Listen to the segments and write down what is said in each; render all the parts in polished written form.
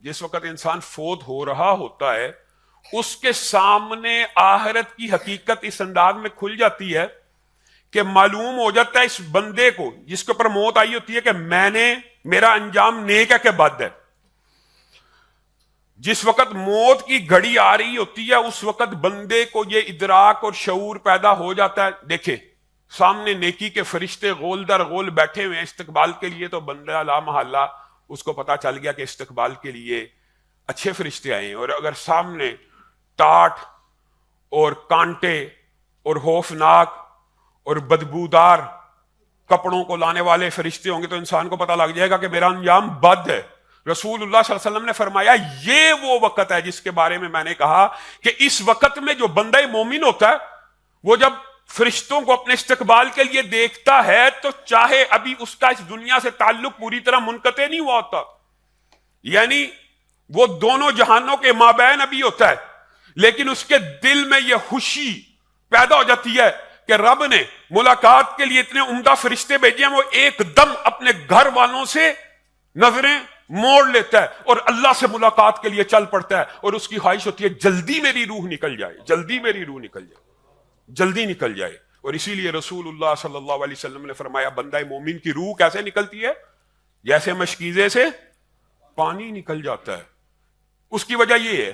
جس وقت انسان فوت ہو رہا ہوتا ہے اس کے سامنے آخرت کی حقیقت اس انداز میں کھل جاتی ہے کہ معلوم ہو جاتا ہے اس بندے کو جس کے اوپر موت آئی ہوتی ہے کہ میرا انجام نیک ہے کہ بد ہے. جس وقت موت کی گھڑی آ رہی ہوتی ہے اس وقت بندے کو یہ ادراک اور شعور پیدا ہو جاتا ہے. دیکھیں سامنے نیکی کے فرشتے غول در غول بیٹھے ہوئے ہیں استقبال کے لیے، تو بندہ لا محالہ اس کو پتا چل گیا کہ استقبال کے لیے اچھے فرشتے آئے ہیں. اور اگر سامنے ٹاٹ اور کانٹے اور خوفناک اور بدبودار کپڑوں کو لانے والے فرشتے ہوں گے تو انسان کو پتا لگ جائے گا کہ میرا انجام بد ہے. رسول اللہ صلی اللہ علیہ وسلم نے فرمایا یہ وہ وقت ہے جس کے بارے میں نے کہا کہ اس وقت میں جو بندہ مومن ہوتا ہے وہ جب فرشتوں کو اپنے استقبال کے لیے دیکھتا ہے تو چاہے ابھی اس کا اس دنیا سے تعلق پوری طرح منقطع نہیں ہوا ہوتا، یعنی وہ دونوں جہانوں کے مابین ابھی ہوتا ہے، لیکن اس کے دل میں یہ خوشی پیدا ہو جاتی ہے کہ رب نے ملاقات کے لیے اتنے عمدہ فرشتے بھیجے ہیں. وہ ایک دم اپنے گھر والوں سے نظریں موڑ لیتا ہے اور اللہ سے ملاقات کے لیے چل پڑتا ہے، اور اس کی خواہش ہوتی ہے جلدی میری روح نکل جائے، جلدی میری روح نکل جائے، جلدی نکل جائے. اور اسی لیے رسول اللہ صلی اللہ علیہ وسلم نے فرمایا بندہ مومن کی روح کیسے نکلتی ہے؟ جیسے مشکیزے سے پانی نکل جاتا ہے. اس کی وجہ یہ ہے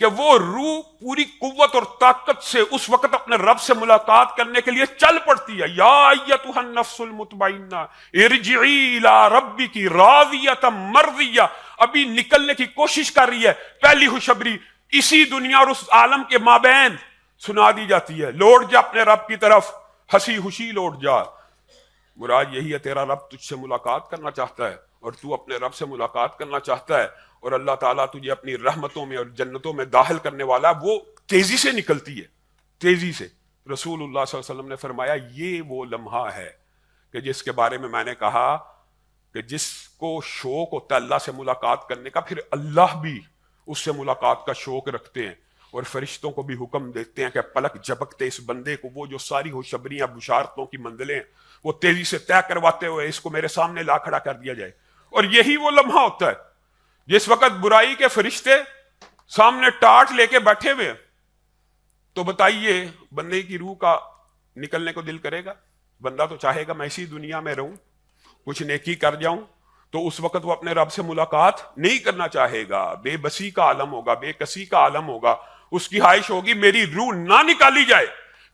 کہ وہ روح پوری قوت اور طاقت سے اس وقت اپنے رب سے ملاقات کرنے کے لیے چل پڑتی ہے. یا ایتھا النفس المطمئنہ ارجعی الی ربک راضیۃ مرضیہ. ابھی نکلنے کی کوشش کر رہی ہے، پہلی خوشخبری اسی دنیا اور اس عالم کے مابین سنا دی جاتی ہے، لوٹ جا اپنے رب کی طرف، ہنسی خوشی لوٹ جا. مراد یہی ہے تیرا رب تجھ سے ملاقات کرنا چاہتا ہے اور تو اپنے رب سے ملاقات کرنا چاہتا ہے، اور اللہ تعالیٰ تجھے اپنی رحمتوں میں اور جنتوں میں داخل کرنے والا. وہ تیزی سے نکلتی ہے، تیزی سے. رسول اللہ صلی اللہ علیہ وسلم نے فرمایا یہ وہ لمحہ ہے کہ جس کے بارے میں نے کہا کہ جس کو شوق ہوتا ہے اللہ سے ملاقات کرنے کا، پھر اللہ بھی اس سے ملاقات کا شوق رکھتے ہیں اور فرشتوں کو بھی حکم دیتے ہیں کہ پلک جھپکتے اس بندے کو وہ جو ساری خوشخبریاں بشارتوں کی منزلیں وہ تیزی سے طے کرواتے ہوئے اس کو میرے سامنے لا کھڑا کر دیا جائے. اور یہی وہ لمحہ ہوتا ہے جس وقت برائی کے فرشتے سامنے ٹاٹ لے کے بیٹھے ہوئے. تو بتائیے بندے کی روح کا نکلنے کو دل کرے گا؟ بندہ تو چاہے گا میں اسی دنیا میں رہوں، کچھ نیکی کر جاؤں. تو اس وقت وہ اپنے رب سے ملاقات نہیں کرنا چاہے گا، بے بسی کا عالم ہوگا، بے کسی کا عالم ہوگا. اس کی خواہش ہوگی میری روح نہ نکالی جائے،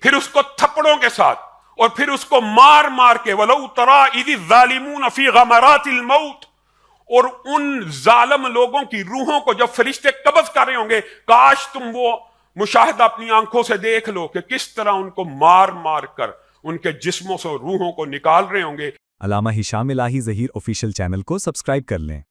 پھر اس کو تھپڑوں کے ساتھ اور پھر اس کو مار مار کے وَلَوْ تَرَىٰ إِذِ الظَّالِمُونَ فِي غَمَرَاتِ الْمَوْتِ. اور ان ظالم لوگوں کی روحوں کو جب فرشتے قبض کر رہے ہوں گے، کاش تم وہ مشاہدہ اپنی آنکھوں سے دیکھ لو کہ کس طرح ان کو مار مار کر ان کے جسموں سے روحوں کو نکال رہے ہوں گے. علامہ ہشام الہی ظہیر آفیشیل چینل کو سبسکرائب کر لیں.